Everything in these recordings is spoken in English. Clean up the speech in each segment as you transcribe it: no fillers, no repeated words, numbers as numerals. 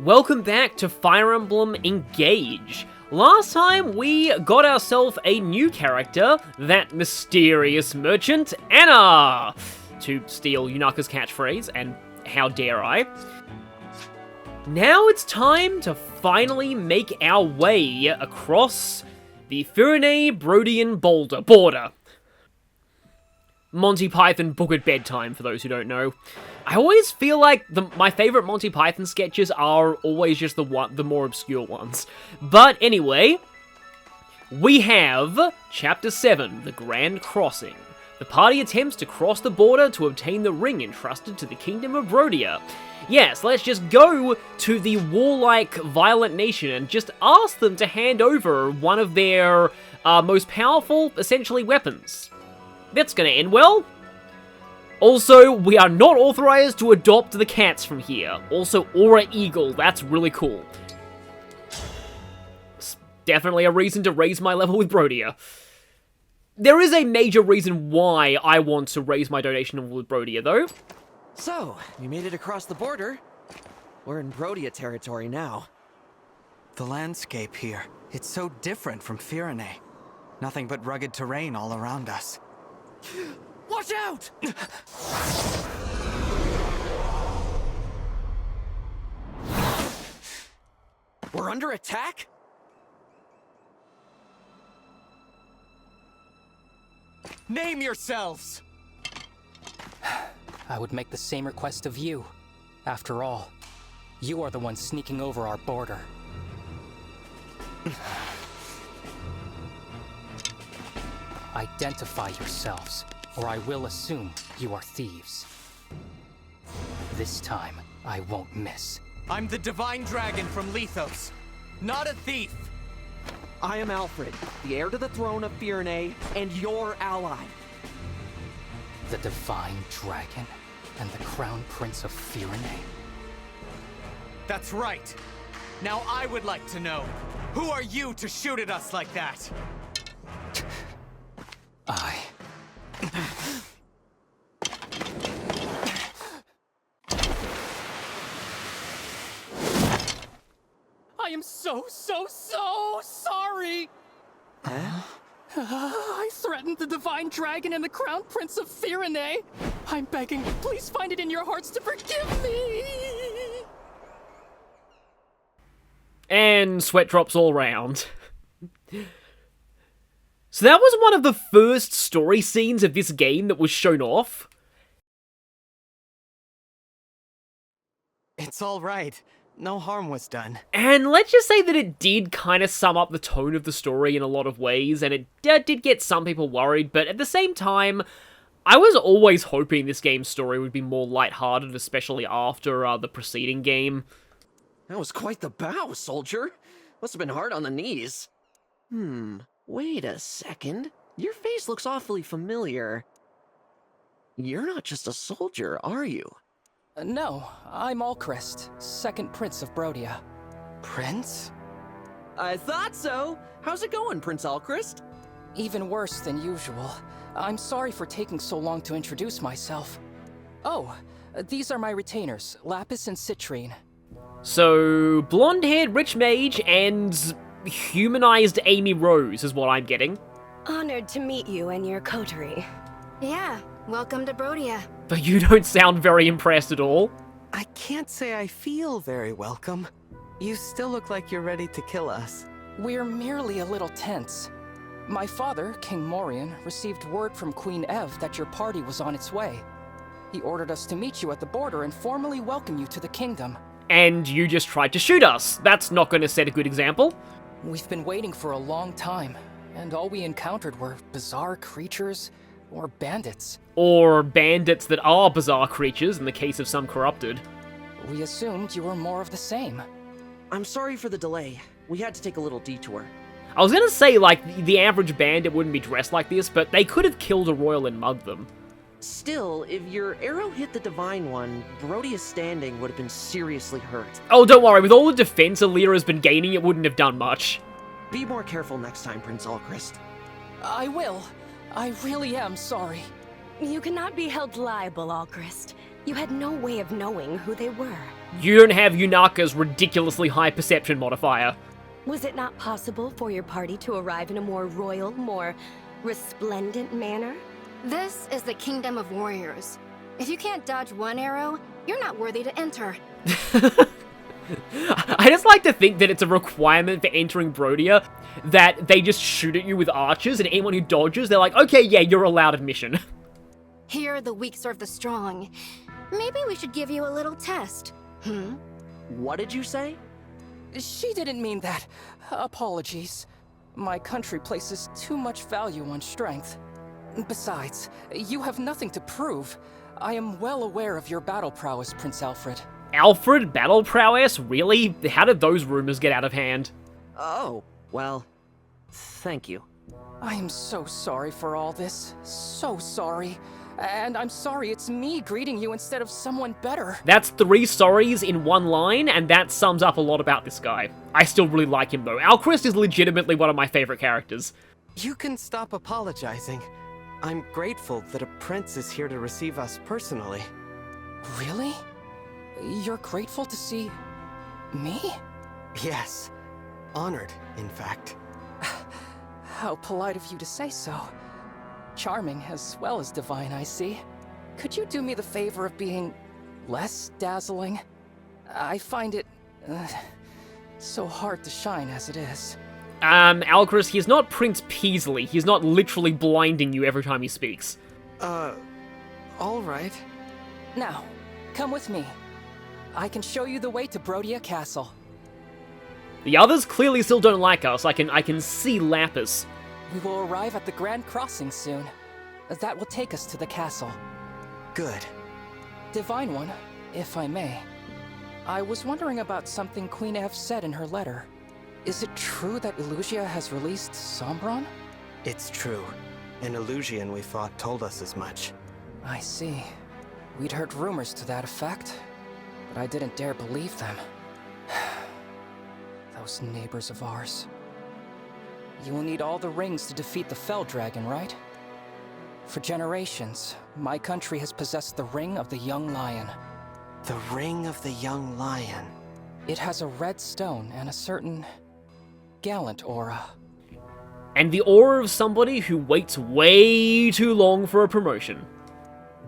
Welcome back to Fire Emblem Engage. Last time we got ourselves a new character, that mysterious merchant, Anna, to steal Yunaka's catchphrase, and how dare I. Now it's time to finally make our way across the Brodian border. Monty Python book at bedtime, for those who don't know. I always feel like my favorite Monty Python sketches are always just the more obscure ones. But anyway, we have Chapter 7, The Grand Crossing. The party attempts to cross the border to obtain the ring entrusted to the Kingdom of Brodia. Yes, let's just go to the warlike, violent nation and just ask them to hand over one of their most powerful, essentially, weapons. That's gonna end well. Also, we are not authorized to adopt the cats from here. Also, Aura Eagle, that's really cool. It's definitely a reason to raise my level with Brodia. There is a major reason why I want to raise my donation level with Brodia, though. So, we made it across the border. We're in Brodia territory now. The landscape here, it's so different from Firene. Nothing but rugged terrain all around us. Watch out! We're under attack? Name yourselves! I would make the same request of you. After all, you are the one sneaking over our border. Identify yourselves, or I will assume you are thieves. This time, I won't miss. I'm the Divine Dragon from Lethos, not a thief! I am Alfred, the heir to the throne of Firene, and your ally. The Divine Dragon and the Crown Prince of Firene? That's right. Now I would like to know, who are you to shoot at us like that? I am so sorry! Huh? I threatened the Divine Dragon and the Crown Prince of Firene. I'm begging, please find it in your hearts to forgive me! And sweat drops all round. So that was one of the first story scenes of this game that was shown off. It's all right. No harm was done. And let's just say that it did kind of sum up the tone of the story in a lot of ways, and it did get some people worried, but at the same time, I was always hoping this game's story would be more lighthearted, especially after the preceding game. That was quite the bow, soldier. Must have been hard on the knees. Wait a second. Your face looks awfully familiar. You're not just a soldier, are you? No, I'm Alchrist, second Prince of Brodia. Prince? I thought so. How's it going, Prince Alchrist? Even worse than usual. I'm sorry for taking so long to introduce myself. Oh, these are my retainers, Lapis and Citrine. So, blonde-haired rich mage and humanized Amy Rose is what I'm getting. Honored to meet you and your coterie. Yeah, welcome to Brodia. But you don't sound very impressed at all. I can't say I feel very welcome. You still look like you're ready to kill us. We're merely a little tense. My father, King Morian, received word from Queen Ev that your party was on its way. He ordered us to meet you at the border and formally welcome you to the kingdom. And you just tried to shoot us. That's not going to set a good example. We've been waiting for a long time, and all we encountered were bizarre creatures or bandits. Or bandits that are bizarre creatures in the case of some corrupted. We assumed you were more of the same. I'm sorry for the delay. We had to take a little detour. I was gonna say, like, the average bandit wouldn't be dressed like this, but they could have killed a royal and mugged them. Still, if your arrow hit the Divine One, Brodia's standing would have been seriously hurt. Oh, don't worry, with all the defense Alira has been gaining, it wouldn't have done much. Be more careful next time, Prince Alchrist. I will. I really am sorry. You cannot be held liable, Alchrist. You had no way of knowing who they were. You don't have Yunaka's ridiculously high perception modifier. Was it not possible for your party to arrive in a more royal, more resplendent manner? This is the Kingdom of Warriors. If you can't dodge one arrow, you're not worthy to enter. I just like to think that it's a requirement for entering Brodia that they just shoot at you with archers, and anyone who dodges, they're like, okay, yeah, you're allowed admission. Here, the weak serve the strong. Maybe we should give you a little test. What did you say? She didn't mean that. Apologies. My country places too much value on strength. Besides, you have nothing to prove. I am well aware of your battle prowess, Prince Alfred. Alfred, battle prowess? Really? How did those rumors get out of hand? Oh, well, thank you. I am so sorry for all this. So sorry. And I'm sorry it's me greeting you instead of someone better. That's 3 sorries in one line, and that sums up a lot about this guy. I still really like him though. Alchrist is legitimately one of my favorite characters. You can stop apologizing. I'm grateful that a prince is here to receive us personally. Really? You're grateful to see me? Yes. Honored, in fact. How polite of you to say so. Charming as well as divine, I see. Could you do me the favor of being less dazzling? I find it so hard to shine as it is. Alchrist, he's not Prince Peasley. He's not literally blinding you every time he speaks. All right. Now, come with me. I can show you the way to Brodia Castle. The others clearly still don't like us. I can see Lapis. We will arrive at the Grand Crossing soon. That will take us to the castle. Good. Divine One, if I may. I was wondering about something Queen Ev said in her letter. Is it true that Illusia has released Sombron? It's true. An Illusian we fought told us as much. I see. We'd heard rumors to that effect, but I didn't dare believe them. Those neighbors of ours. You will need all the rings to defeat the Fell Dragon, right? For generations, my country has possessed the Ring of the Young Lion. The Ring of the Young Lion. It has a red stone and a certain gallant aura. And the aura of somebody who waits way too long for a promotion.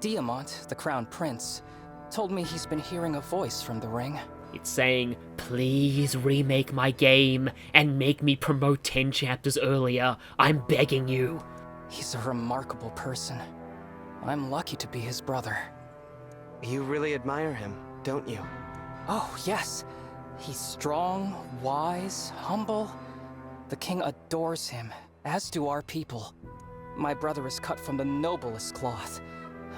Diamant, the Crown Prince, told me he's been hearing a voice from the ring. It's saying, please remake my game and make me promote 10 chapters earlier. I'm begging you. He's a remarkable person. I'm lucky to be his brother. You really admire him, don't you? Oh, yes. He's strong, wise, humble. The king adores him, as do our people. My brother is cut from the noblest cloth.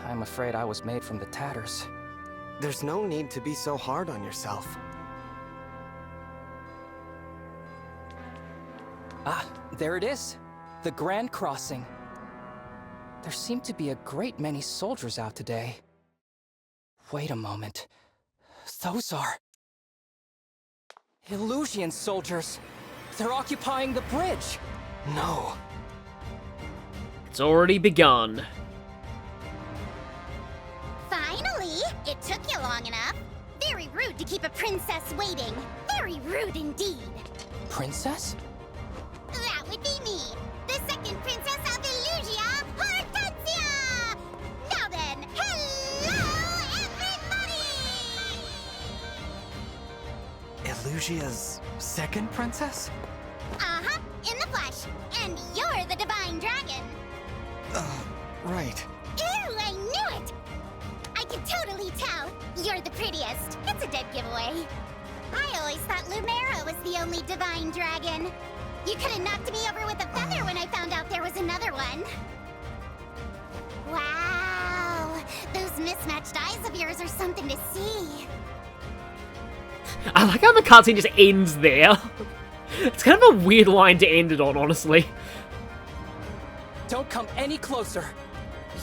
I'm afraid I was made from the tatters. There's no need to be so hard on yourself. Ah, there it is. The Grand Crossing. There seem to be a great many soldiers out today. Wait a moment. Those are... Illusian soldiers! They're occupying the bridge! No. It's already begun. Finally! It took you long enough. Very rude to keep a princess waiting. Very rude indeed. Princess? That would be me, the second princess of Illusia, Hortensia! Now then, hello, everybody! Illusia's second princess? Uh-huh, in the flesh. And you're the divine dragon. Right. Ew, I knew it! I can totally tell. You're the prettiest. It's a dead giveaway. I always thought Lumera was the only divine dragon. You could have knocked me over with a feather when I found out there was another one. Wow, those mismatched eyes of yours are something to see. I like how the cutscene just ends there. It's kind of a weird line to end it on, honestly. Don't come any closer!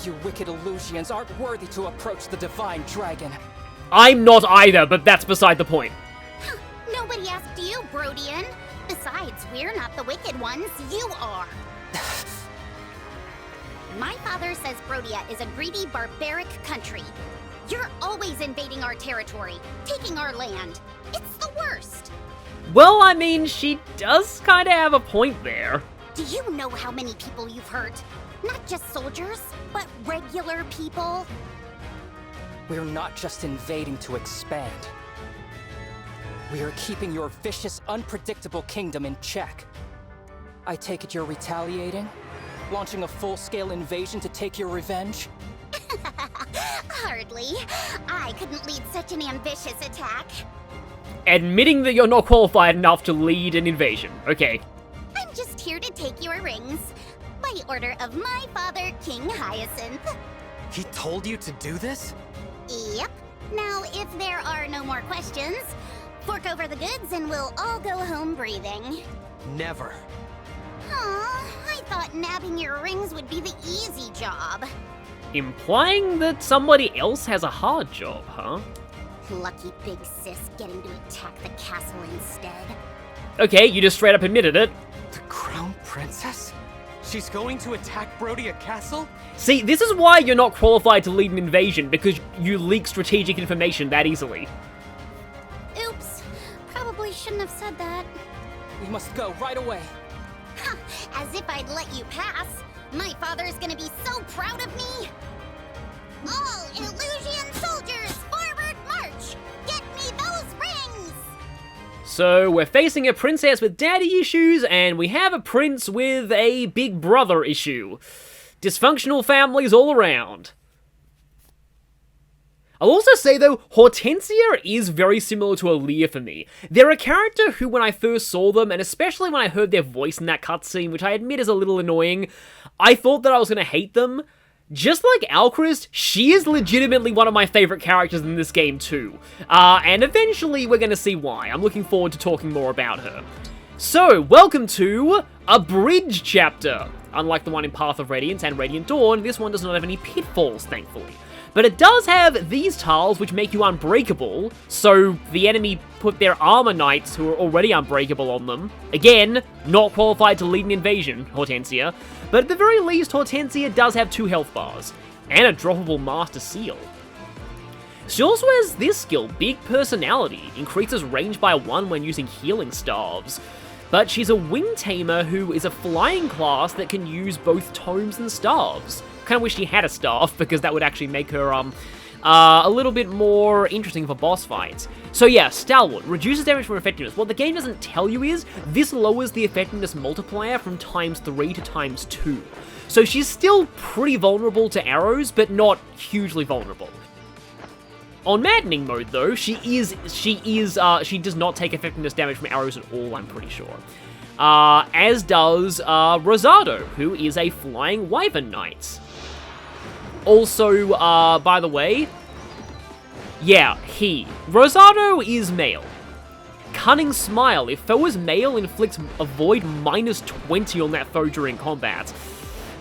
You wicked Illusians aren't worthy to approach the divine dragon. I'm not either, but that's beside the point. Nobody asked you, Brodian. Besides, we're not the wicked ones, you are. My father says Brodia is a greedy, barbaric country. You're always invading our territory, taking our land. It's the worst. Well, I mean, she does kind of have a point there. Do you know how many people you've hurt? Not just soldiers, but regular people. We're not just invading to expand. We are keeping your vicious, unpredictable kingdom in check. I take it you're retaliating? Launching a full-scale invasion to take your revenge? Hardly. I couldn't lead such an ambitious attack. Admitting that you're not qualified enough to lead an invasion. Okay. I'm just here to take your rings. By order of my father, King Hyacinth. He told you to do this? Yep. Now, if there are no more questions, fork over the goods and we'll all go home breathing. Never. Aw, I thought nabbing your rings would be the easy job. Implying that somebody else has a hard job, huh? Lucky big sis getting to attack the castle instead. Okay, you just straight up admitted it. The Crown Princess? She's going to attack Brodia Castle? See, this is why you're not qualified to lead an invasion, because you leak strategic information that easily. Oops, probably shouldn't have said that. We must go right away. Ha, as if I'd let you pass. My father is gonna be so proud of me. All Illusion soldiers, forward march! Get me those rings! So, we're facing a princess with daddy issues, and we have a prince with a big brother issue. Dysfunctional families all around. I'll also say, though, Hortensia is very similar to Aaliyah for me. They're a character who, when I first saw them, and especially when I heard their voice in that cutscene, which I admit is a little annoying, I thought that I was going to hate them. Just like Alchrist, she is legitimately one of my favorite characters in this game too. And eventually we're going to see why. I'm looking forward to talking more about her. So, welcome to a bridge chapter. Unlike the one in Path of Radiance and Radiant Dawn, this one does not have any pitfalls, thankfully. But it does have these tiles which make you unbreakable, so the enemy put their armor knights who are already unbreakable on them. Again, not qualified to lead an invasion, Hortensia, but at the very least, Hortensia does have 2 health bars, and a droppable Master Seal. She also has this skill, Big Personality, increases range by 1 when using healing staves. But she's a wing tamer who is a flying class that can use both tomes and staves. Kind of wish she had a staff, because that would actually make her a little bit more interesting for boss fights. So yeah, Stalwart reduces damage from effectiveness. What the game doesn't tell you is, this lowers the effectiveness multiplier from ×3 to ×2. So she's still pretty vulnerable to arrows, but not hugely vulnerable. On Maddening mode, though, she does not take effectiveness damage from arrows at all, I'm pretty sure. As does Rosado, who is a flying Wyvern Knight. Also, by the way, yeah, Rosado is male. Cunning Smile. If foe is male, inflicts a void -20 on that foe during combat.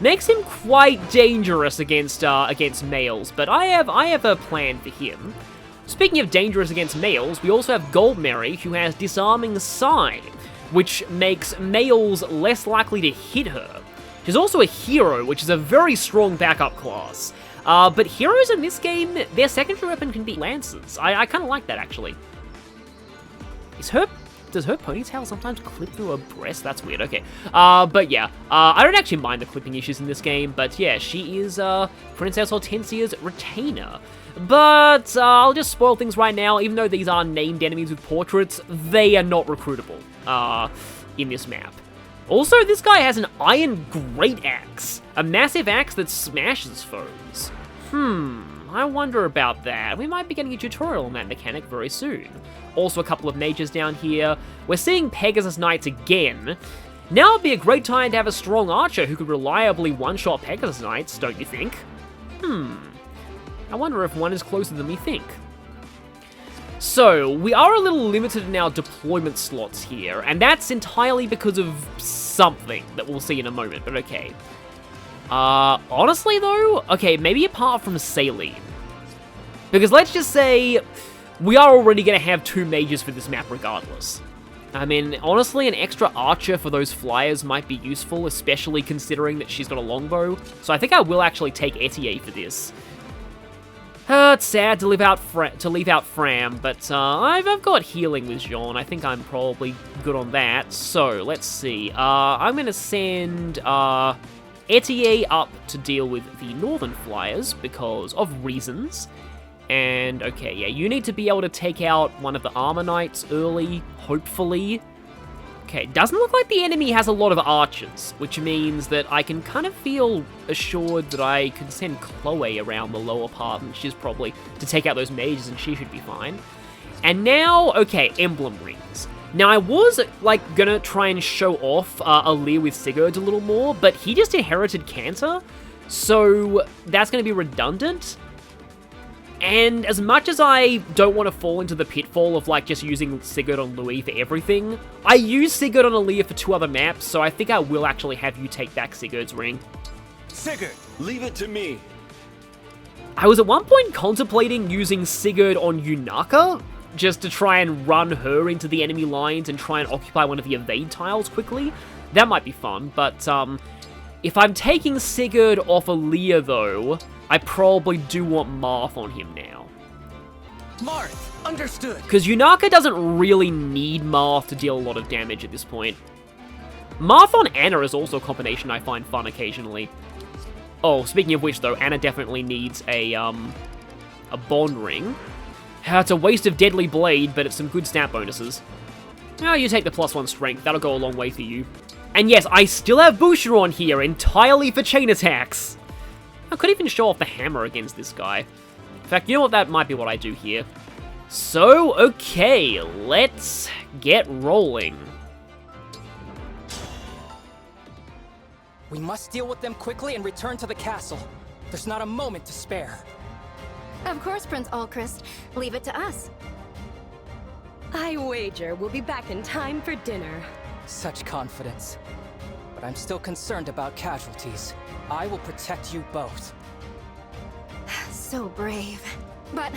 Makes him quite dangerous against males, but I have a plan for him. Speaking of dangerous against males, we also have Goldmary, who has Disarming Sign, which makes males less likely to hit her. She's also a hero, which is a very strong backup class. But heroes in this game, their secondary weapon can be lances. I kind of like that, actually. Does her ponytail sometimes clip through her breast? That's weird, okay. But yeah, I don't actually mind the clipping issues in this game, but yeah, she is Princess Hortensia's retainer. But I'll just spoil things right now. Even though these are named enemies with portraits, they are not recruitable in this map. Also, this guy has an Iron Great Axe, a massive axe that smashes foes. I wonder about that. We might be getting a tutorial on that mechanic very soon. Also a couple of mages down here. We're seeing Pegasus Knights again. Now would be a great time to have a strong archer who could reliably one-shot Pegasus Knights, don't you think? I wonder if one is closer than we think. So, we are a little limited in our deployment slots here, and that's entirely because of something that we'll see in a moment, but okay. Honestly though, okay, maybe apart from Saline. Because let's just say, we are already going to have 2 mages for this map regardless. I mean, honestly, an extra archer for those flyers might be useful, especially considering that she's got a longbow. So I think I will actually take Etier for this. It's sad to leave out Fram, but I've got healing with Jean. I think I'm probably good on that. So, let's see. I'm going to send Etier up to deal with the Northern Flyers because of reasons. And, okay, yeah, you need to be able to take out one of the Armor Knights early, hopefully. Okay, doesn't look like the enemy has a lot of archers, which means that I can kind of feel assured that I can send Chloe around the lower part, and she's probably to take out those mages, and she should be fine. And now, okay, Emblem rings. Now, I was, like, gonna try and show off Alear with Sigurd a little more, but he just inherited Cantor, so that's gonna be redundant. And as much as I don't want to fall into the pitfall of, like, just using Sigurd on Louis for everything, I use Sigurd on Alear for 2 other maps, so I think I will actually have you take back Sigurd's ring. Sigurd, leave it to me. I was at one point contemplating using Sigurd on Yunaka, just to try and run her into the enemy lines and try and occupy one of the evade tiles quickly. That might be fun, but if I'm taking Sigurd off Alear, though, I probably do want Marth on him now. Marth, understood. Because Yunaka doesn't really need Marth to deal a lot of damage at this point. Marth on Anna is also a combination I find fun occasionally. Oh, speaking of which, though, Anna definitely needs a bond ring. It's a waste of Deadly Blade, but it's some good stat bonuses. Oh, you take the +1 strength. That'll go a long way for you. And yes, I still have Boucheron here, entirely for chain attacks. I could even show off the hammer against this guy. In fact, you know what? That might be what I do here. So, okay, let's get rolling. We must deal with them quickly and return to the castle. There's not a moment to spare. Of course, Prince Alchrist. Leave it to us. I wager we'll be back in time for dinner. Such confidence. But I'm still concerned about casualties. I will protect you both. So brave. But,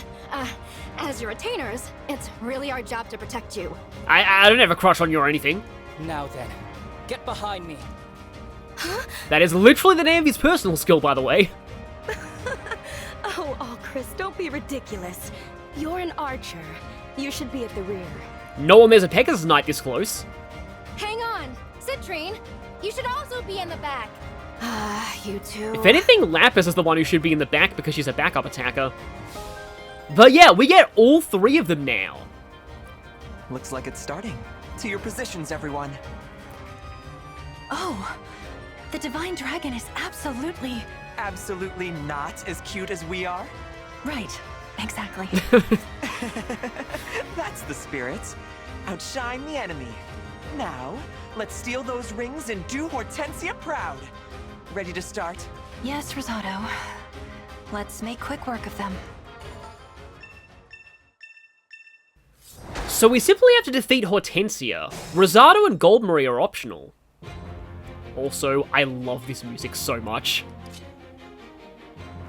as your retainers, it's really our job to protect you. I don't have a crush on you or anything. Now then, get behind me. That is literally the name of his personal skill, by the way. Oh, Chris, don't be ridiculous. You're an archer. You should be at the rear. No one there's a Pegasus Knight this close. Hang on! Citrine, you should also be in the back. You two. If anything, Lapis is the one who should be in the back because she's a backup attacker. But yeah, we get all 3 of them now. Looks like it's starting. To your positions, everyone. Oh, the Divine Dragon is absolutely... Absolutely not as cute as we are? Right, exactly. That's the spirit. Outshine the enemy. Now, let's steal those rings and do Hortensia proud. Ready to start? Yes, Rosado. Let's make quick work of them. So we simply have to defeat Hortensia. Rosado and Goldmarie are optional. Also, I love this music so much.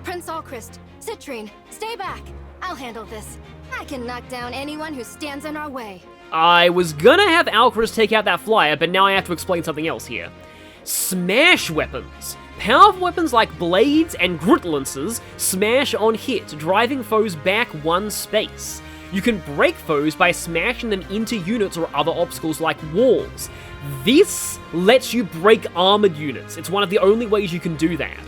Prince Alchrist, Citrine, stay back. I'll handle this. I can knock down anyone who stands in our way. I was gonna have Alchrist take out that flyer, but now I have to explain something else here. Smash weapons. Powerful weapons like blades and grutlances smash on hit, driving foes back 1 space. You can break foes by smashing them into units or other obstacles like walls. This lets you break armored units. It's one of the only ways you can do that.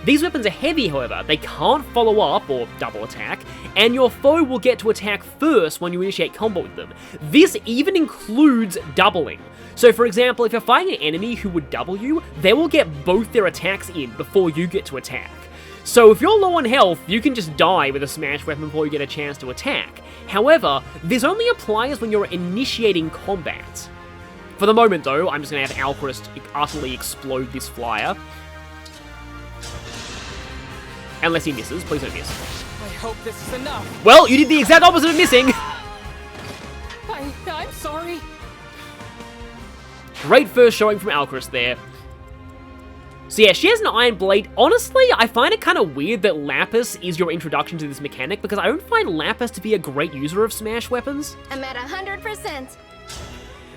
These weapons are heavy, however. They can't follow up or double attack, and your foe will get to attack first when you initiate combat with them. This even includes doubling. So for example, if you're fighting an enemy who would double you, they will get both their attacks in before you get to attack. So if you're low on health, you can just die with a smash weapon before you get a chance to attack. However, this only applies when you're initiating combat. For the moment though, I'm just going to have Alchrist utterly explode this flyer. Unless he misses. Please don't miss. I hope this is enough. Well, you did the exact opposite of missing. I'm sorry. Great first showing from Alchrist there. So yeah, she has an Iron Blade. Honestly, I find it kind of weird that Lapis is your introduction to this mechanic, because I don't find Lapis to be a great user of smash weapons. I'm at 100%.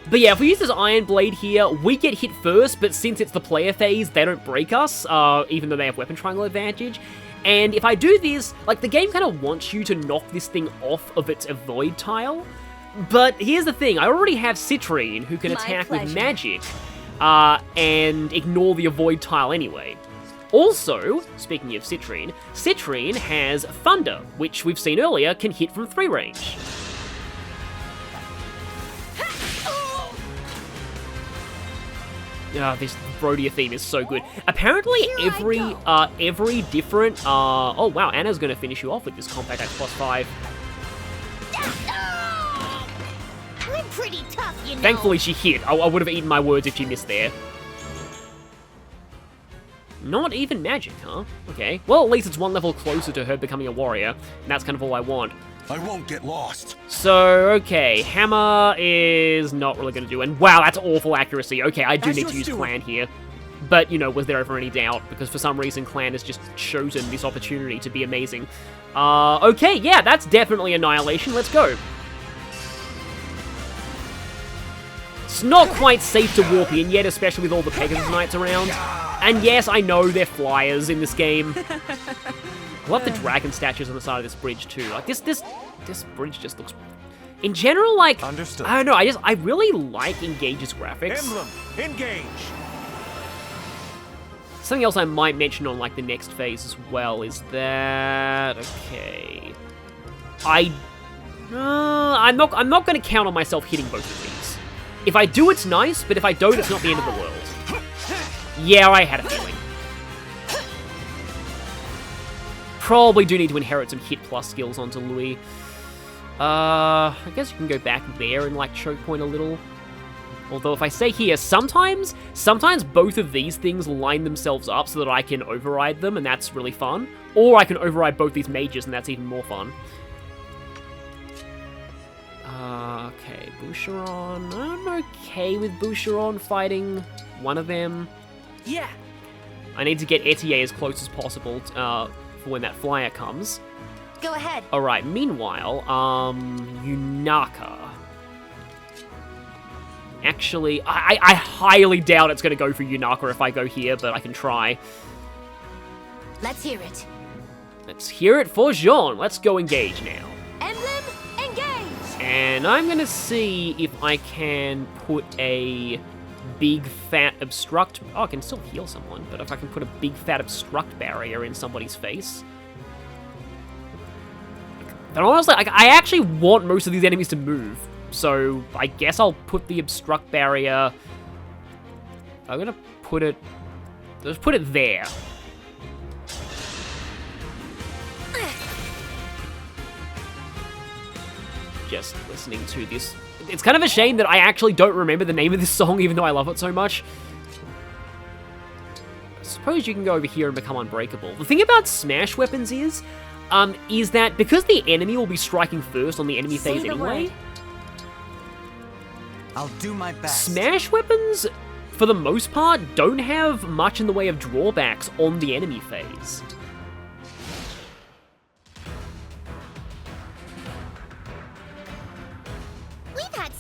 But yeah, if we use this Iron Blade here, we get hit first, but since it's the player phase, they don't break us, even though they have weapon triangle advantage. And if I do this, like, the game kind of wants you to knock this thing off of its avoid tile. But here's the thing, I already have Citrine, who can attack with magic, and ignore the avoid tile anyway. Also, speaking of Citrine, Citrine has Thunder, which we've seen earlier can hit from 3 range. This Brodia theme is so good. Apparently every different, oh wow, Anna's gonna finish you off with this Compact Axe +5. I'm pretty tough, you know. Thankfully she hit. I would have eaten my words if she missed there. Not even magic, huh? Okay. Well, at least it's one level closer to her becoming a warrior, and that's kind of all I want. I won't get lost. So, okay, Hammer is not really going to do, and wow, that's awful accuracy. Okay, I do need to use Clan here. But, you know, was there ever any doubt? Because for some reason, Clan has just chosen this opportunity to be amazing. Okay, yeah, that's definitely Annihilation. Let's go. It's not quite safe to warp in yet, especially with all the Pegasus Knights around. And yes, I know they're flyers in this game. I love the dragon statues on the side of this bridge too. Like this bridge just looks. In general, like Understood. I don't know. I really like Engage's graphics. Emblem, engage. Something else I might mention on like the next phase as well is that okay. I'm not going to count on myself hitting both of these. If I do, it's nice, but if I don't, it's not the end of the world. Yeah, I had a feeling. Probably do need to inherit some hit plus skills onto Louis. I guess you can go back there and like choke point a little. Although if I say here, sometimes both of these things line themselves up so that I can override them, and that's really fun. Or I can override both these mages, and that's even more fun. Okay, Boucheron. I'm okay with Boucheron fighting one of them. Yeah. I need to get Etier as close as possible for when that flyer comes. Go ahead. Alright, meanwhile, Yunaka. Actually, I highly doubt it's going to go for Yunaka if I go here, but I can try. Let's hear it. Let's hear it for Jean. Let's go engage now. Emblem, engage! And I'm going to see if I can put a big fat obstruct... Oh, I can still heal someone, but if I can put a big fat obstruct barrier in somebody's face... But honestly, I actually want most of these enemies to move, so I guess I'll put the obstruct barrier... I'm going to put it... Let's put it there. Just listening to this. It's kind of a shame that I actually don't remember the name of this song, even though I love it so much. I suppose you can go over here and become unbreakable. The thing about smash weapons is that because the enemy will be striking first on the enemy phase anyway, I'll do my best. Smash weapons, for the most part, don't have much in the way of drawbacks on the enemy phase.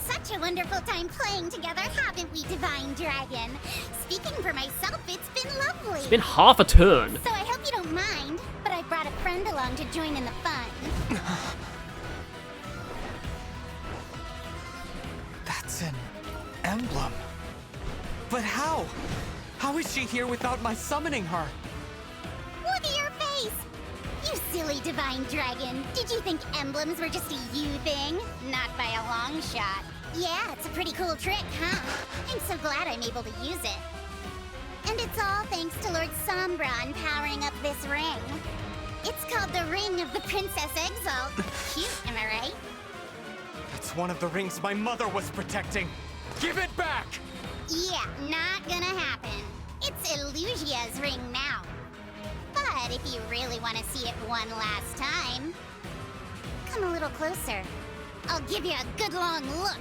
Such a wonderful time playing together, haven't we, Divine Dragon? Speaking for myself, it's been lovely. It's been half a turn. So I hope you don't mind, but I brought a friend along to join in the fun. That's an emblem. But how? How is she here without my summoning her? Look at your face! You silly Divine Dragon. Did you think emblems were just a you thing? Not by a long shot. Yeah, it's a pretty cool trick, huh? I'm so glad I'm able to use it. And it's all thanks to Lord Sombron powering up this ring. It's called the Ring of the Princess Exalt. Cute, am I right? It's one of the rings my mother was protecting. Give it back! Yeah, not gonna happen. It's Illusia's ring now. But if you really want to see it one last time, come a little closer. I'll give you a good long look.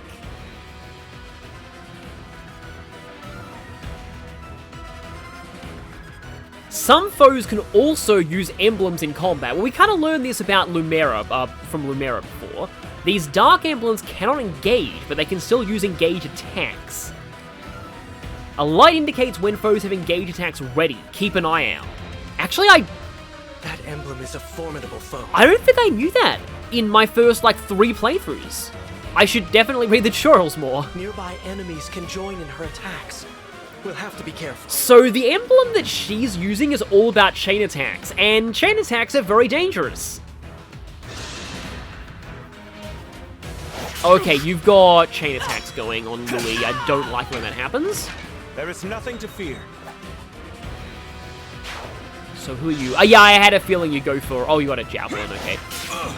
Some foes can also use emblems in combat. Well, we kind of learned this about Lumera, from Lumera before. These dark emblems cannot engage, but they can still use engage attacks. A light indicates when foes have engage attacks ready. Keep an eye out. Actually, That emblem is a formidable foe. I don't think I knew that in my first, like, 3 playthroughs. I should definitely read the tutorials more. Nearby enemies can join in her attacks. We'll have to be careful. So the emblem that she's using is all about chain attacks, and chain attacks are very dangerous. Okay, you've got chain attacks going on, Louis. I don't like when that happens. There is nothing to fear. So who are you? Yeah, I had a feeling you'd go for... Oh, you got a javelin, okay.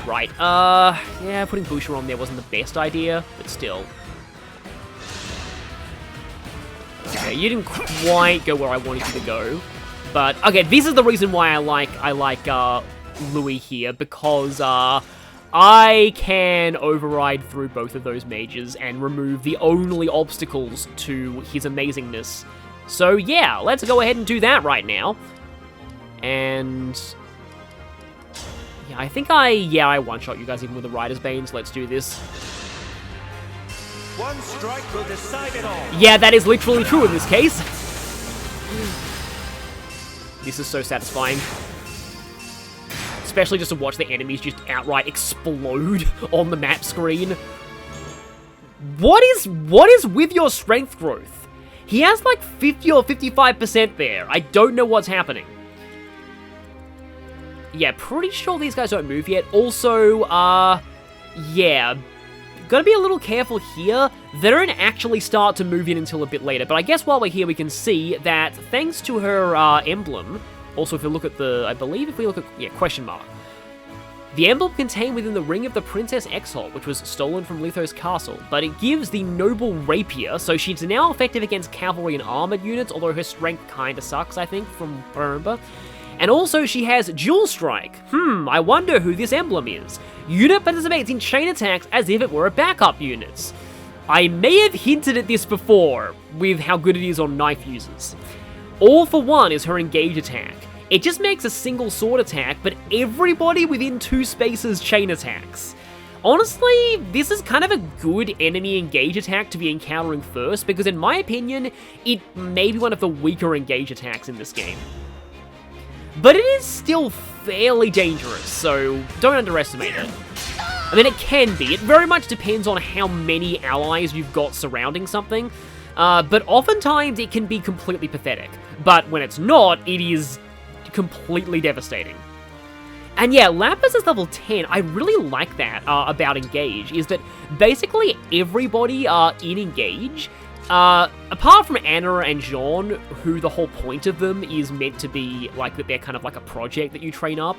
Right, yeah, putting Busher on there wasn't the best idea, but still. Okay, you didn't quite go where I wanted you to go. But, okay, this is the reason why I like Louis here, because, I can override through both of those mages and remove the only obstacles to his amazingness. So, yeah, let's go ahead and do that right now. And... yeah, I think I one-shot you guys even with the Rider's Banes. Let's do this. One strike will decide it all. Yeah, that is literally true in this case. This is so satisfying. Especially just to watch the enemies just outright explode on the map screen. What is with your strength growth? He has like 50 or 55% there. I don't know what's happening. Yeah, pretty sure these guys don't move yet. Also, yeah, gotta be a little careful here. They don't actually start to move in until a bit later, but I guess while we're here we can see that thanks to her emblem, also if you look at the, I believe if we look at, yeah, question mark, the emblem contained within the ring of the Princess Exalt, which was stolen from Lithos Castle, but it gives the Noble Rapier, so she's now effective against cavalry and armored units, although her strength kinda sucks, I think, from what I remember. And also, she has Dual Strike. I wonder who this emblem is. Unit participates in chain attacks as if it were a backup unit. I may have hinted at this before, with how good it is on knife users. All for One is her engage attack. It just makes a single sword attack, but everybody within 2 spaces chain attacks. Honestly, this is kind of a good enemy engage attack to be encountering first, because in my opinion, it may be one of the weaker engage attacks in this game. But it is still fairly dangerous, so don't underestimate it. I mean, it can be. It very much depends on how many allies you've got surrounding something, but oftentimes it can be completely pathetic. But when it's not, it is completely devastating. And yeah, Lapis is level 10. I really like that about Engage, is that basically everybody in Engage, apart from Anna and Jean, who the whole point of them is meant to be like that they're kind of like a project that you train up,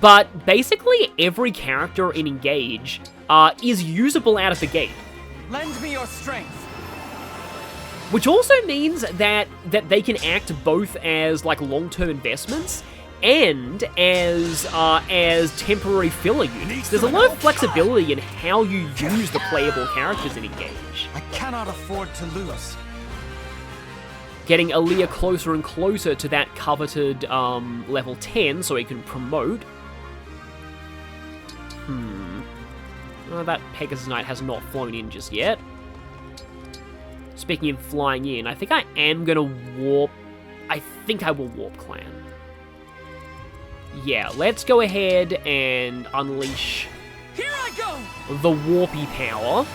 but basically every character in Engage is usable out of the gate. Lend me your strength. Which also means that they can act both as like long-term investments and as temporary filler units. There's a lot of flexibility in how you use the playable characters in Engage. I cannot afford to lose. Getting Aaliyah closer and closer to that coveted level 10 so he can promote. Oh, that Pegasus Knight has not flown in just yet. Speaking of flying in, I think I am gonna warp... I think I will warp Clan. Yeah, let's go ahead and unleash... Here I go! The warpy power.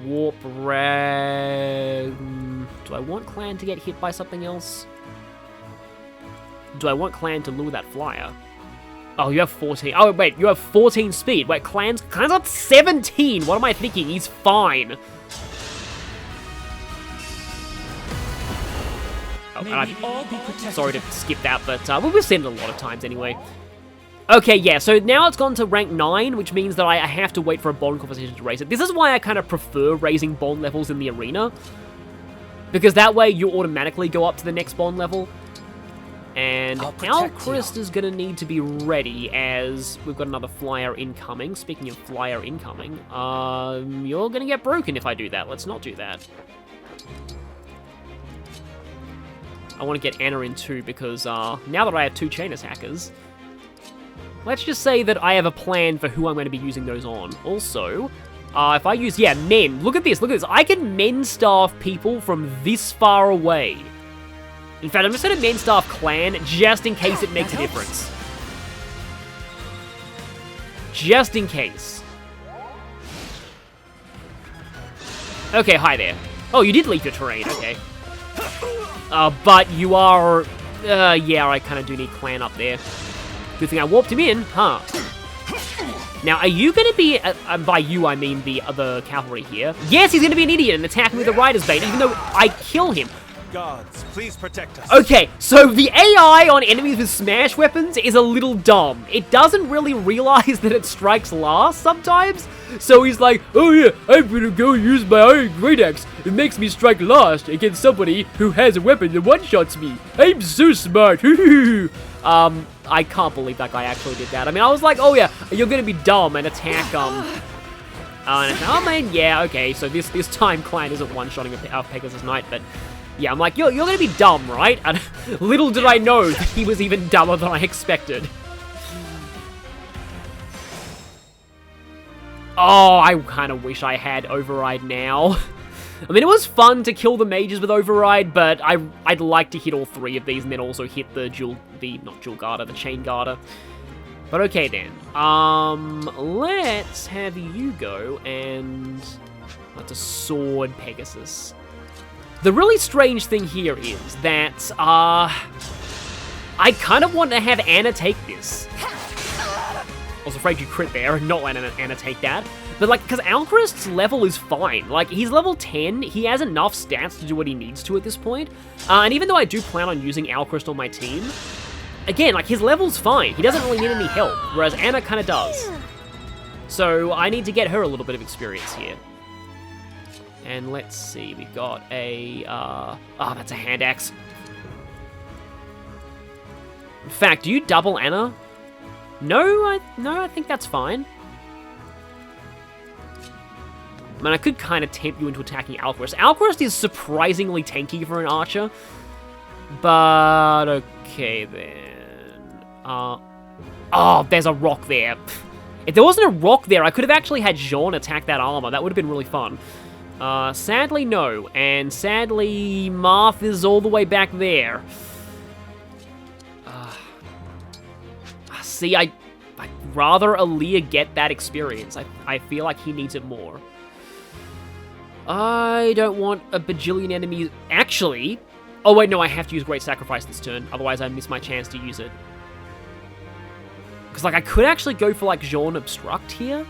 Warp rag... Do I want Clan to get hit by something else? Do I want Clan to lure that flyer? Oh, you have 14. Oh, wait, you have 14 speed. Wait, Clan's got 17. What am I thinking? He's fine. Oh, sorry to skip that, but we've seen it a lot of times anyway. Okay, yeah, so now it's gone to rank 9, which means that I have to wait for a bond competition to raise it. This is why I kind of prefer raising bond levels in the arena, because that way you automatically go up to the next bond level. And Alchrist is going to need to be ready, as we've got another flyer incoming. Speaking of flyer incoming, you're going to get broken if I do that. Let's not do that. I want to get Anna in too, because now that I have 2 chain attackers, let's just say that I have a plan for who I'm going to be using those on. Also, if I use, yeah, men. Look at this, look at this. I can men staff people from this far away. In fact, I'm just going to main staff Clan just in case it makes a difference. Just in case. Okay, hi there. Oh, you did leave your terrain, okay. But you are... yeah, I kind of do need Clan up there. Good thing I warped him in, huh? Now, are you going to be... by you, I mean the other cavalry here. Yes, he's going to be an idiot and attack me with a Rider's Bane, even though I kill him. Gods, please protect us. Okay, so the AI on enemies with smash weapons is a little dumb. It doesn't really realize that it strikes last sometimes. So he's like, oh yeah, I'm gonna go use my Iron Great Axe. It makes me strike last against somebody who has a weapon that one-shots me. I'm so smart. I can't believe that guy actually did that. I mean, I was like, oh yeah, you're gonna be dumb and attack, oh man, yeah, okay, so this time Clan isn't one-shotting a Pegasus Knight, but yeah, I'm like, you're gonna be dumb, right? And little did I know that he was even dumber than I expected. Oh, I kind of wish I had Override now. I mean, it was fun to kill the mages with Override, but I'd like to hit all three of these and then also hit the the Chain Garter. But okay then, let's have you go and... That's a Sword Pegasus. The really strange thing here is that, I kind of want to have Anna take this. I was afraid you crit there and not let Anna take that. But, like, because Alchrist's level is fine. Like, he's level 10, he has enough stats to do what he needs to at this point. And even though I do plan on using Alchrist on my team, again, like, his level's fine. He doesn't really need any help, whereas Anna kind of does. So, I need to get her a little bit of experience here. And let's see, we got a, that's a hand axe. In fact, do you double Anna? No, I think that's fine. I mean, I could kind of tempt you into attacking Alchrist. Alchrist is surprisingly tanky for an archer. But, okay then. Oh, there's a rock there. If there wasn't a rock there, I could have actually had Jean attack that armor. That would have been really fun. Sadly, no. And sadly, Marth is all the way back there. See, I'd rather Aaliyah get that experience. I feel like he needs it more. I don't want a bajillion enemies. Actually, oh wait, no, I have to use Great Sacrifice this turn. Otherwise, I miss my chance to use it. Because, like, I could actually go for, like, Jean Obstruct here.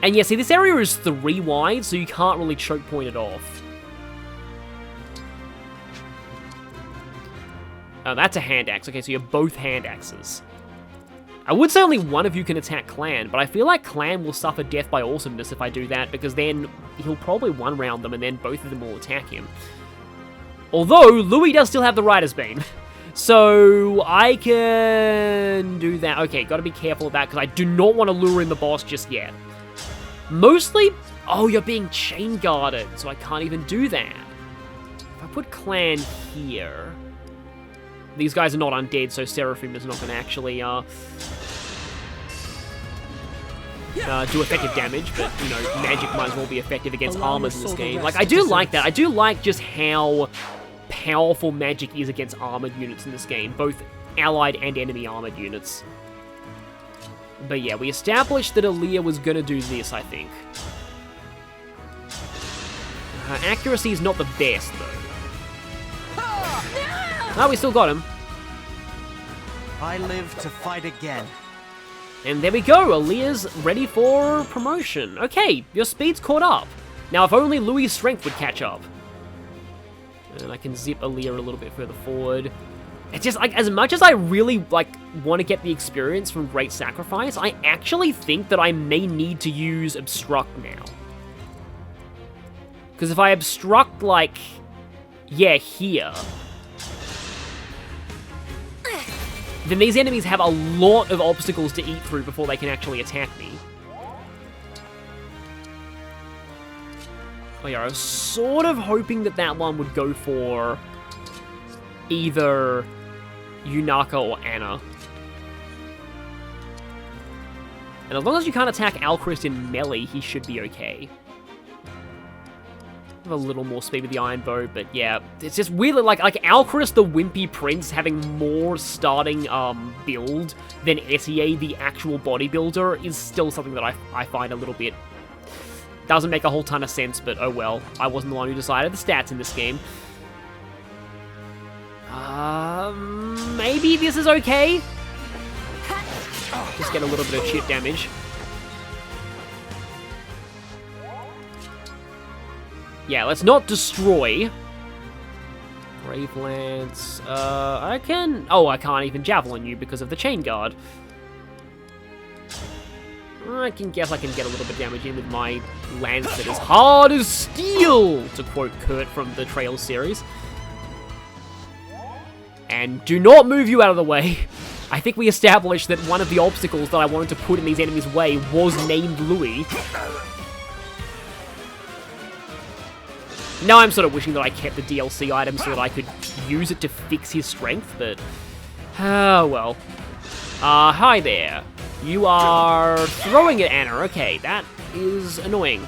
And yeah, see, this area is 3 wide, so you can't really choke point it off. Oh, that's a hand axe. Okay, so you're both hand axes. I would say only one of you can attack Clan, but I feel like Clan will suffer death by awesomeness if I do that, because then he'll probably one-round them, and then both of them will attack him. Although, Louis does still have the Rider's Bane. So, I can do that. Okay, gotta be careful of that, because I do not want to lure in the boss just yet. Mostly... Oh, you're being chain guarded, so I can't even do that. If I put Clan here... These guys are not undead, so Seraphim is not going to actually do effective damage, but, you know, magic might as well be effective against armors in this game. Like, I do like that. I do like just how powerful magic is against armored units in this game, both allied and enemy armored units. But yeah, we established that Aaliyah was going to do this, I think. Her accuracy is not the best, though. Oh, we still got him. I live to fight again. And there we go, Aaliyah's ready for promotion. Okay, your speed's caught up. Now, if only Louis' strength would catch up. And I can zip Aaliyah a little bit further forward. It's just, like, as much as I really, like, want to get the experience from Great Sacrifice, I actually think that I may need to use Obstruct now. Because if I Obstruct, like, yeah, here... then these enemies have a lot of obstacles to eat through before they can actually attack me. Oh yeah, I was sort of hoping that that one would go for either Yunaka or Anna. And as long as you can't attack Alchrist in melee, he should be okay. have a little more speed with the iron bow, but yeah, it's just weirdly like Alcrus, the wimpy prince, having more starting build than Etier, the actual bodybuilder, is still something that I find a little bit doesn't make a whole ton of sense. But oh well, I wasn't the one who decided the stats in this game. Maybe this is okay. Just get a little bit of chip damage. Yeah, let's not destroy. Brave Lance. I can... Oh, I can't even javelin you because of the chain guard. I can guess I can get a little bit of damage in with my lance that is hard as steel, to quote Kurt from the Trails series. And do not move you out of the way. I think we established that one of the obstacles that I wanted to put in these enemies' way was named Louis. Now I'm sort of wishing that I kept the DLC item so that I could use it to fix his strength, but... Oh, well. Hi there. You are throwing at Anna. Okay, that is annoying.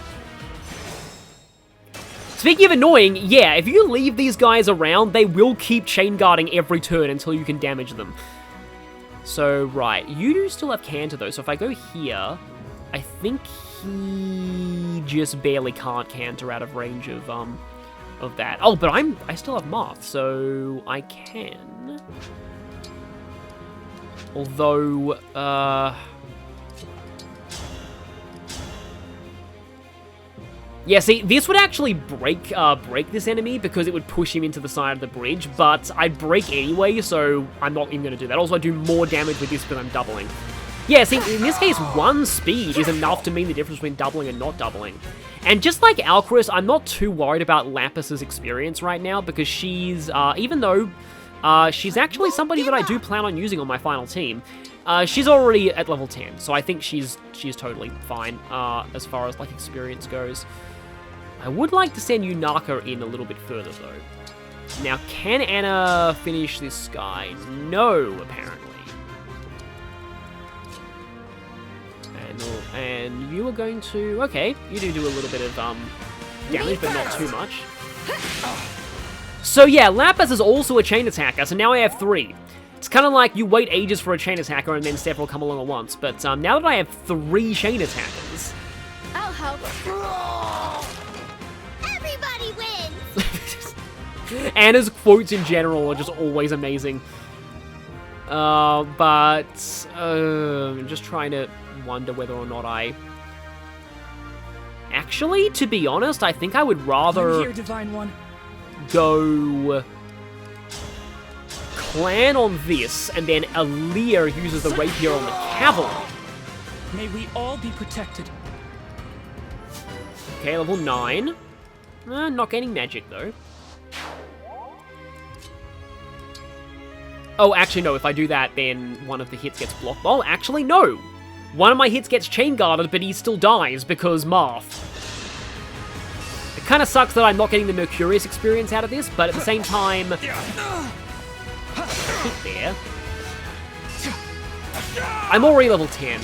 Speaking of annoying, yeah, if you leave these guys around, they will keep chain guarding every turn until you can damage them. So, right, you do still have Canter, though, so if I go here, I think he just barely can't Canter out of range of that. Oh, but I still have Moth, so I can. Although, yeah, see, this would actually break this enemy because it would push him into the side of the bridge, but I'd break anyway, so I'm not even going to do that. Also, I do more damage with this because I'm doubling. Yeah, see, in this case, 1 speed is enough to mean the difference between doubling and not doubling. And just like Alcrus, I'm not too worried about Lapis's experience right now because she's, even though she's actually somebody that I do plan on using on my final team, she's already at level 10, so I think she's totally fine as far as like experience goes. I would like to send Yunaka in a little bit further, though. Now, can Anna finish this guy? No, apparently. And you are going to... Okay, you do a little bit of damage, but not too much. So yeah, Lapis is also a chain attacker, so now I have 3. It's kind of like you wait ages for a chain attacker and then several come along at once, but now that I have 3 chain attackers... I'll help. Everybody wins! Anna's quotes in general are just always amazing. But I'm just trying to wonder whether or not I... Actually, to be honest, I think I would rather... I'm here, Divine One. Go... Clan on this, and then Aaliyah uses the rapier on the cavalry. May we all be protected. Okay, level 9. Not gaining magic, though. Oh, actually, no. If I do that, then one of the hits gets blocked. Oh, actually, no. One of my hits gets chain guarded, but he still dies because Marth. It kind of sucks that I'm not getting the Mercurius experience out of this, but at the same time... Hit there. I'm already level 10.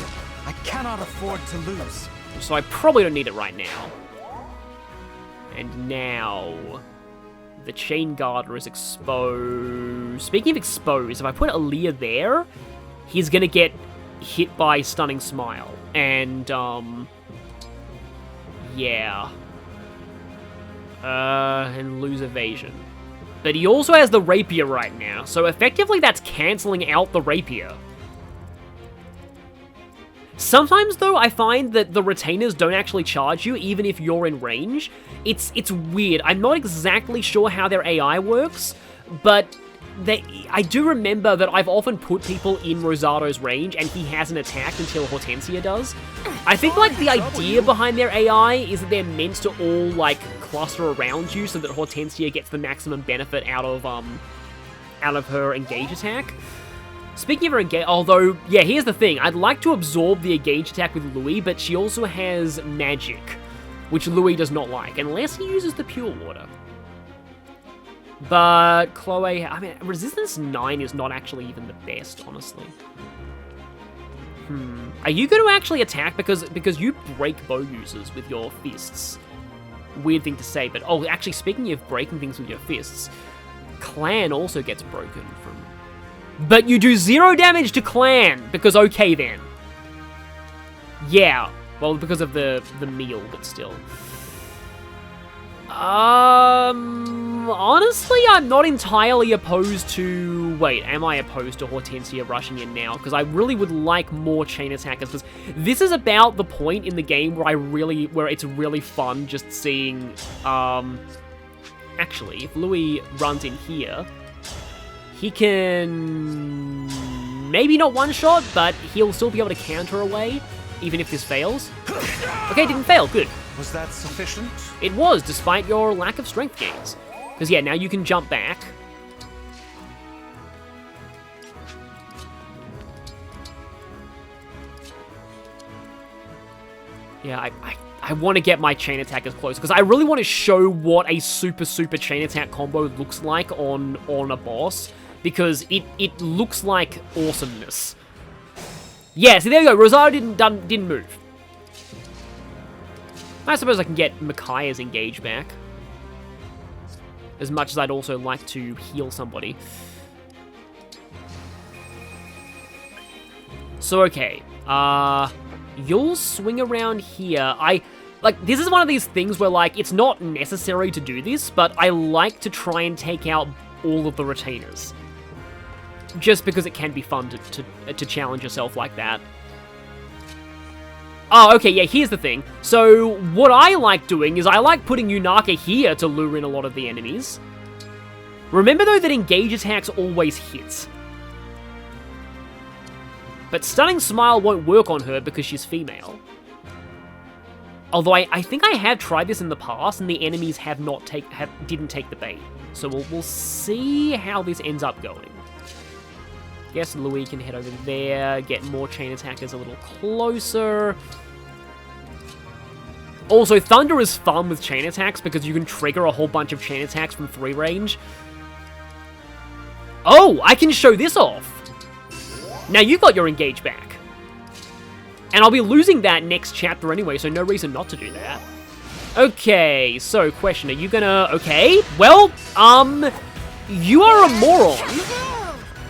I cannot afford to lose. So I probably don't need it right now. And now... The Chain Guarder is exposed. Speaking of exposed, if I put Aaliyah there, he's gonna get hit by Stunning Smile. And, yeah. And lose Evasion. But he also has the Rapier right now, so effectively that's cancelling out the Rapier. Sometimes, though, I find that the retainers don't actually charge you, even if you're in range. It's weird. I'm not exactly sure how their AI works, but I do remember that I've often put people in Rosado's range, and he hasn't attacked until Hortensia does. I think, like, the idea behind their AI is that they're meant to all, like, cluster around you so that Hortensia gets the maximum benefit out of her engage attack. Speaking of her engage, although, yeah, here's the thing. I'd like to absorb the engage attack with Louis, but she also has magic, which Louis does not like, unless he uses the pure water. But Chloe, I mean, resistance 9 is not actually even the best, honestly. Are you going to actually attack? Because you break bow users with your fists. weird thing to say, but oh, actually, speaking of breaking things with your fists, Clan also gets broken from... But you do 0 damage to Clan, because okay then. Yeah, well, because of the meal, but still. Honestly, I'm not entirely opposed to... Wait, am I opposed to Hortensia rushing in now? Because I really would like more chain attackers, because this is about the point in the game where it's really fun just seeing, Actually, if Louis runs in here, he can maybe not one-shot, but he'll still be able to counter away, even if this fails. Okay, didn't fail, good. Was that sufficient? It was, despite your lack of strength gains. Because yeah, now you can jump back. Yeah, I want to get my chain attack as close, because I really want to show what a super chain attack combo looks like on a boss, because it looks like awesomeness. Yeah, see, there you go, Rosario didn't move. I suppose I can get Micaiah's engage back. As much as I'd also like to heal somebody. So, okay. You'll swing around here. This is one of these things where, like, it's not necessary to do this, but I like to try and take out all of the retainers. Just because it can be fun to challenge yourself like that. Oh, okay, yeah, here's the thing. So, what I like doing is I like putting Yunaka here to lure in a lot of the enemies. Remember, though, that engage attacks always hit. But Stunning Smile won't work on her because she's female. Although I think I have tried this in the past, and the enemies didn't take the bait. So we'll see how this ends up going. Guess Louis can head over there, get more chain attackers a little closer. Also, Thunder is fun with chain attacks because you can trigger a whole bunch of chain attacks from 3 range. Oh, I can show this off. Now you got your engage back. And I'll be losing that next chapter anyway, so no reason not to do that. Okay, so question, are you gonna... Okay, well, you are a moron.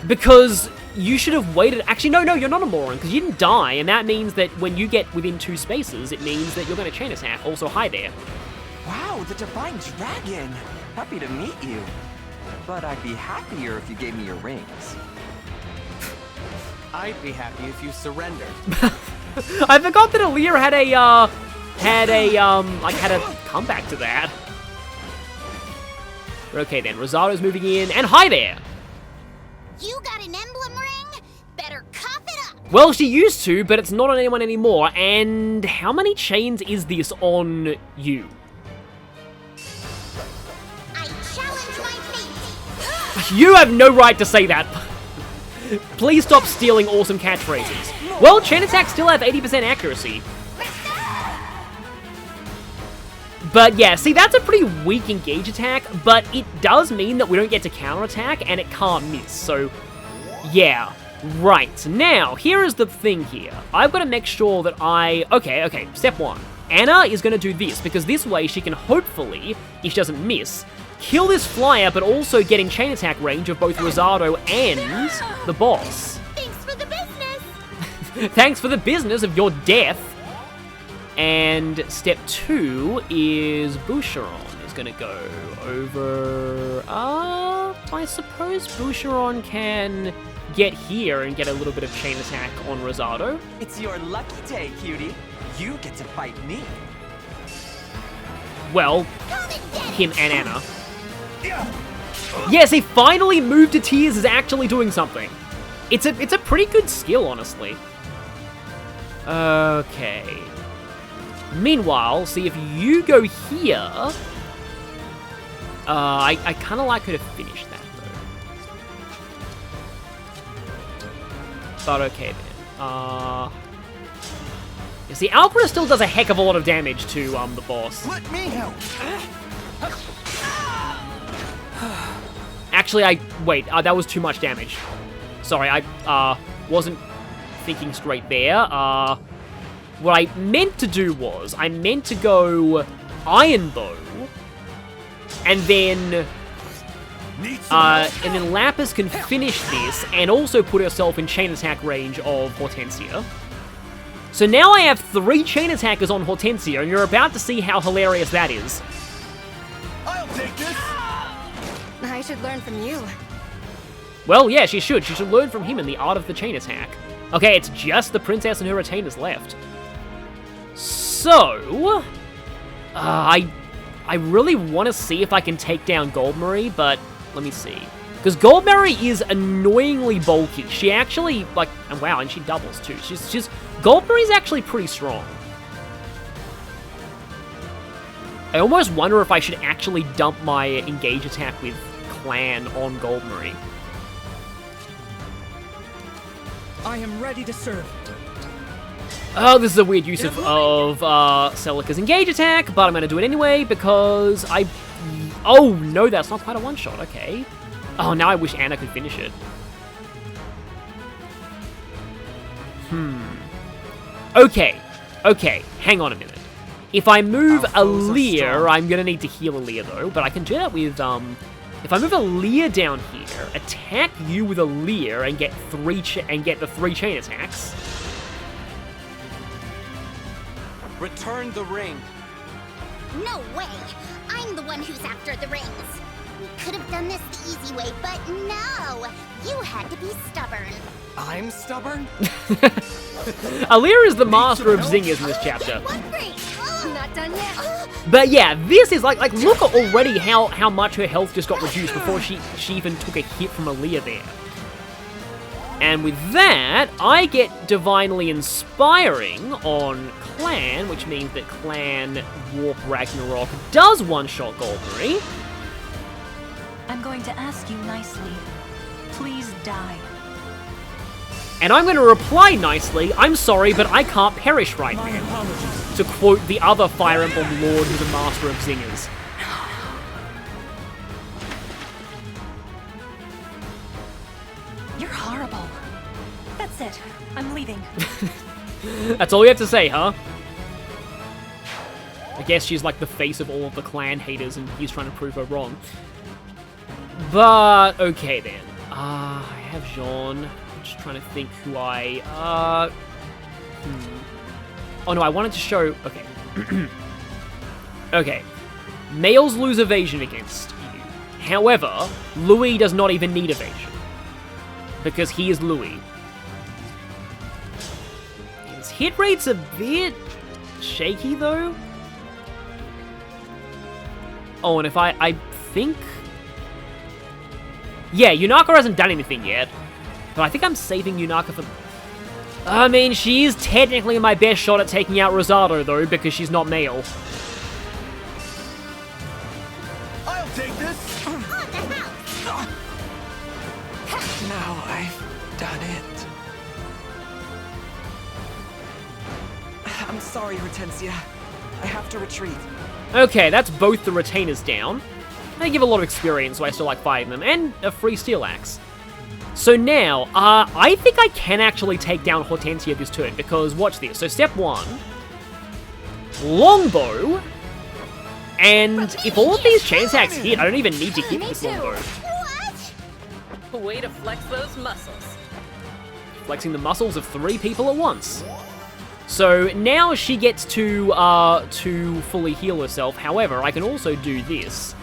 Because you should have waited... Actually, no, you're not a moron, because you didn't die, and that means that when you get within 2 spaces, it means that you're going to chain attack. Also, hi there. Wow, the Divine Dragon! Happy to meet you. But I'd be happier if you gave me your rings. I'd be happy if you surrendered. I forgot that Aaliyah had a comeback to that. Okay then, Rosato's moving in, and hi there! You got an emblem ring? Better cough it up! Well, she used to, but it's not on anyone anymore, and how many chains is this on you? I challenge my fate! You have no right to say that! Please stop stealing awesome catchphrases. Well, chain attacks still have 80% accuracy. But yeah, see, that's a pretty weak engage attack, but it does mean that we don't get to counterattack, and it can't miss, so yeah. Right, now, here is the thing here. I've got to make sure that okay, step 1. Anna is going to do this, because this way she can hopefully, if she doesn't miss, kill this flyer, but also get in chain attack range of both Rosado and the boss. Thanks for the business! Thanks for the business of your death. And step 2 is Boucheron is gonna go over... I suppose Boucheron can get here and get a little bit of chain attack on Rosado. It's your lucky day, cutie. You get to fight me. Well, him and Anna. Yes, he finally moved to Tears is actually doing something. It's a pretty good skill, honestly. Okay. Meanwhile, see if you go here. I kind of like her to finish that though. But okay then. You see, Alcra still does a heck of a lot of damage to the boss. Let me help. Actually, wait, that was too much damage. Sorry, I wasn't thinking straight there. What I meant to do was, I meant to go Iron Bow, and then Lapis can finish this and also put herself in chain attack range of Hortensia. So now I have 3 chain attackers on Hortensia, and you're about to see how hilarious that is. I'll take this! I should learn from you. Well, yeah, she should. She should learn from him in the art of the chain attack. Okay, it's just the princess and her retainers left. So, I really want to see if I can take down Goldmarie, but let me see. Because Goldmarie is annoyingly bulky. She actually, like, and wow, and she doubles too. Goldmarie's actually pretty strong. I almost wonder if I should actually dump my engage attack with Clan on Goldmarie. I am ready to serve. Oh, this is a weird use of Celica's engage attack, but I'm going to do it anyway because I... Oh, no, that's not quite a one-shot, okay. Oh, now I wish Anna could finish it. Okay, hang on a minute. If I move Aaliyah, I'm going to need to heal Aaliyah, though, but I can do that with, if I move Aaliyah down here, attack you with Aaliyah and get the 3 chain attacks. Return the ring. No way! I'm the one who's after the rings. We could have done this the easy way, but no! You had to be stubborn. I'm stubborn? Aaliyah is the master of zingers in this chapter. One ring! Oh, not done yet. But yeah, this is like look at already how much her health just got reduced before she even took a hit from Aaliyah there. And with that, I get Divinely Inspiring on Clan, which means that Clan Warp Ragnarok does one-shot Goldmarie. I'm going to ask you nicely. Please die. And I'm going to reply nicely, I'm sorry, but I can't perish right now. To quote the other Fire Emblem Lord who's a master of zingers. You're horrible. That's it. I'm leaving. That's all you have to say, huh? I guess she's like the face of all of the clan haters and he's trying to prove her wrong. But, okay then. I have Jean. I'm just trying to think who I... Oh no, I wanted to show... Okay. Okay. Males lose evasion against you. However, Louis does not even need evasion. Because he is Louis. His hit rate's a bit shaky though. Oh, and if I think... Yeah, Yunaka hasn't done anything yet. But I think I'm saving Yunaka for... I mean, she is technically my best shot at taking out Rosado, though, because she's not male. I'll take this! Now I've done it. I'm sorry, Hortensia. I have to retreat. Okay, that's both the retainers down. They give a lot of experience, so I still like fighting them, and a free steel axe. So now, I think I can actually take down Hortensia this turn, because watch this. So step 1, longbow, and if all of these chain attacks hit, I don't even need to hit this longbow. What? Way to flex those muscles. Flexing the muscles of 3 people at once. So now she gets to fully heal herself. However, I can also do this.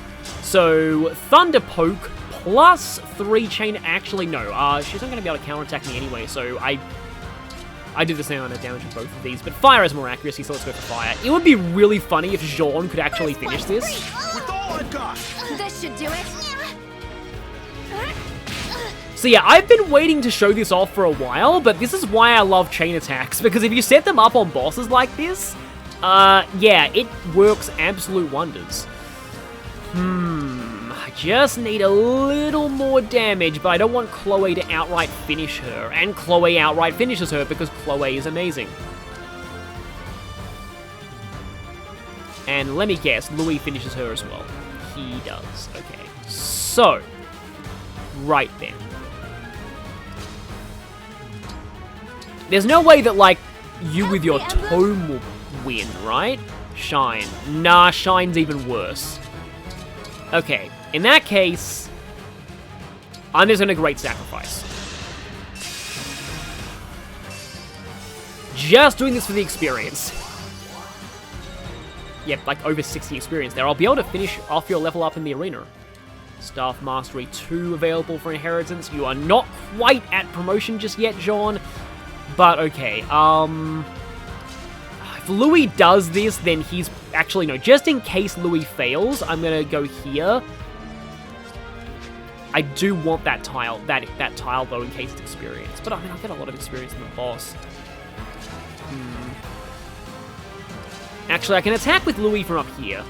So Thunder Poke plus 3 chain. Actually, no. She's not going to be able to counterattack me anyway. So I do the same amount of damage with both of these. But fire has more accuracy, so let's go for fire. It would be really funny if Jean could actually finish this. With all I've got. This should do it. So yeah, I've been waiting to show this off for a while, but this is why I love chain attacks, because if you set them up on bosses like this, yeah, it works absolute wonders. I just need a little more damage, but I don't want Chloe to outright finish her, and Chloe outright finishes her because Chloe is amazing. And let me guess, Louis finishes her as well. He does, okay. So, right then. There's no way that, like, you with your tome will win, right? Shine. Nah, Shine's even worse. Okay, in that case, I'm just gonna Great Sacrifice. Just doing this for the experience. Yep, like over 60 experience there. I'll be able to finish off your level up in the arena. Staff Mastery 2 available for inheritance. You are not quite at promotion just yet, John. But okay, if Louis does this, then he's... Actually, no, just in case Louis fails, I'm gonna go here. I do want that tile, that tile though, in case it's experience. But I mean, I'll get a lot of experience in the boss. Actually, I can attack with Louis from up here.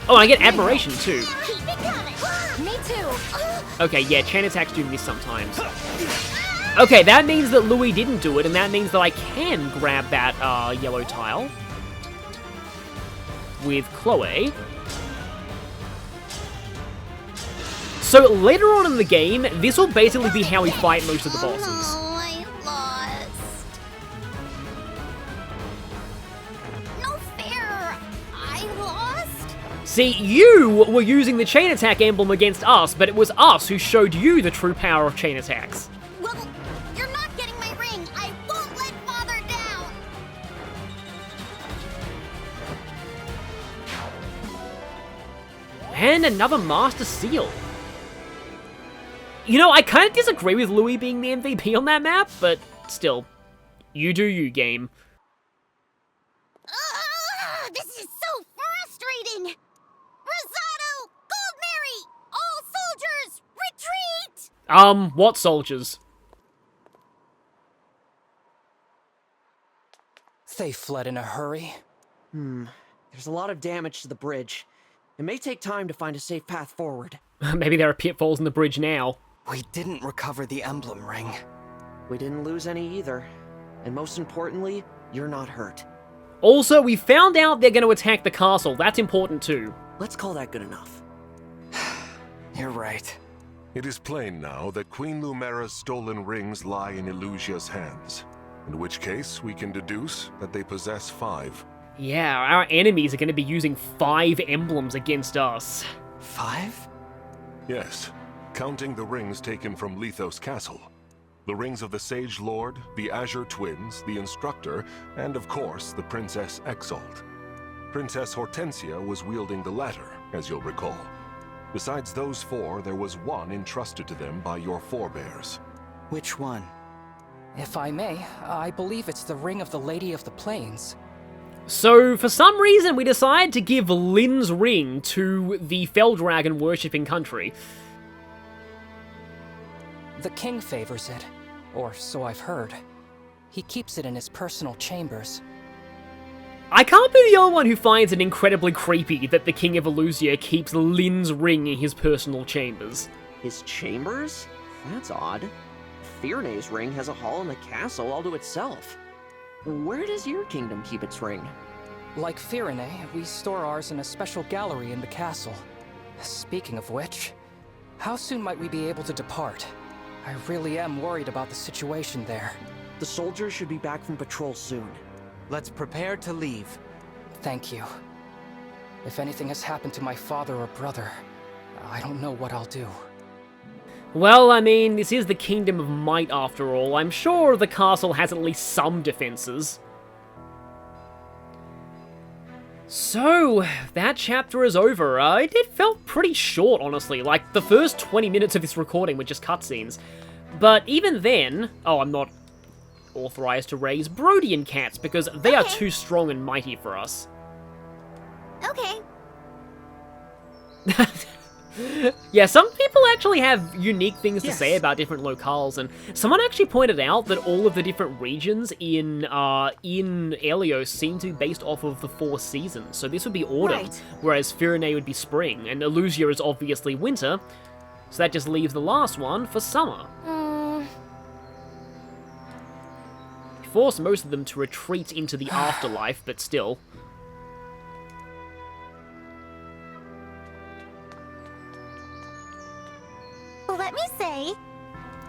Oh, I get Admiration too. Me too. Okay, yeah, chain attacks do miss sometimes. Okay, that means that Louis didn't do it, and that means that I can grab that yellow tile with Chloe. So later on in the game, this will basically be how we fight most of the bosses. Oh, I lost. No fair. I lost? See, you were using the chain attack emblem against us, but it was us who showed you the true power of chain attacks. Well, you're not getting my ring. I won't let Father down. And another Master Seal. You know, I kind of disagree with Louis being the MVP on that map, but still, you do you, game. This is so frustrating. Rosado, Goldberry, all soldiers, retreat! What soldiers? They fled in a hurry. There's a lot of damage to the bridge. It may take time to find a safe path forward. Maybe there are pitfalls in the bridge now. We didn't recover the emblem ring. We didn't lose any either. And most importantly, you're not hurt. Also, we found out they're going to attack the castle. That's important too. Let's call that good enough. You're right. It is plain now that Queen Lumera's stolen rings lie in Elusia's hands. In which case, we can deduce that they possess 5. Yeah, our enemies are going to be using 5 emblems against us. 5? Yes, counting the rings taken from Lethos Castle. The rings of the Sage Lord, the Azure Twins, the Instructor, and of course, the Princess Exalt. Princess Hortensia was wielding the latter, as you'll recall. Besides those 4, there was one entrusted to them by your forebears. Which one? If I may, I believe it's the Ring of the Lady of the Plains. So, for some reason, we decide to give Lynn's ring to the Fell Dragon worshipping country. The king favors it, or so I've heard. He keeps it in his personal chambers. I can't be the only one who finds it incredibly creepy that the King of Elusia keeps Lynn's ring in his personal chambers. His chambers? That's odd. Fyrne's ring has a hall in the castle all to itself. Where does your kingdom keep its ring? Like Fyrne, we store ours in a special gallery in the castle. Speaking of which, how soon might we be able to depart? I really am worried about the situation there. The soldiers should be back from patrol soon. Let's prepare to leave. Thank you. If anything has happened to my father or brother, I don't know what I'll do. Well, I mean, this is the Kingdom of Might after all. I'm sure the castle has at least some defenses. So, that chapter is over. It felt pretty short, honestly. Like, the first 20 minutes of this recording were just cutscenes. But even then... Oh, I'm not authorized to raise Brodian cats, because they are too strong and mighty for us. Okay. Yeah, some people actually have unique things to say about different locales, and someone actually pointed out that all of the different regions in Helios seem to be based off of the 4 seasons. So this would be autumn, whereas Fyrne would be spring, and Elusia is obviously winter, so that just leaves the last one for summer. Force most of them to retreat into the afterlife, but still. Let me say,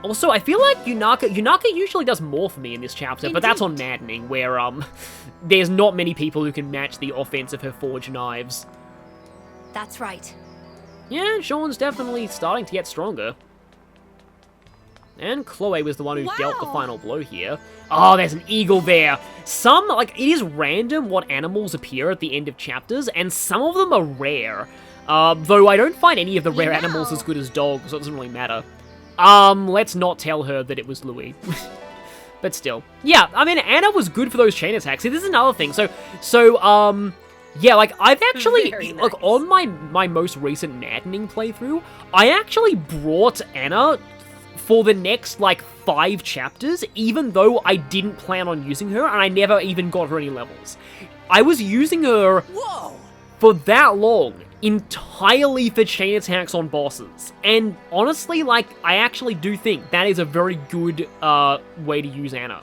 Also, I feel like Yunaka usually does more for me in this chapter, but that's on Maddening, where, there's not many people who can match the offense of her forged knives. That's right. Yeah, Sean's definitely starting to get stronger. And Chloe was the one who dealt the final blow here. Oh, there's an eagle there. It is random what animals appear at the end of chapters, and some of them are rare. Though I don't find any of the rare animals as good as dogs, so it doesn't really matter. Let's not tell her that it was Louis. But still. Yeah, I mean, Anna was good for those chain attacks. See, this is another thing. Yeah, I've actually, nice. On my most recent Maddening playthrough, I actually brought Anna for the next, 5 chapters, even though I didn't plan on using her, and I never even got her any levels. I was using her for that long, entirely for chain attacks on bosses. And honestly, I actually do think that is a very good way to use Anna.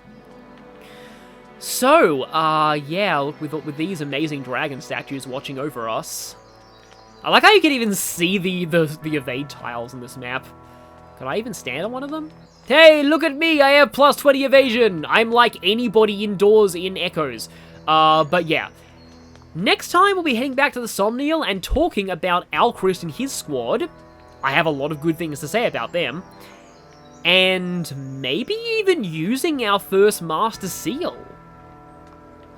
So, yeah, look, with these amazing dragon statues watching over us. I like how you can even see the evade tiles in this map. Could I even stand on one of them? Hey, look at me, I have plus 20 evasion! I'm like anybody indoors in Echoes. But yeah. Next time, we'll be heading back to the Somniel and talking about Alchrist and his squad. I have a lot of good things to say about them. And maybe even using our first Master Seal.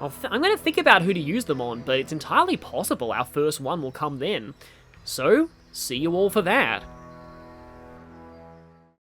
I'm going to think about who to use them on, but it's entirely possible our first one will come then. So, see you all for that.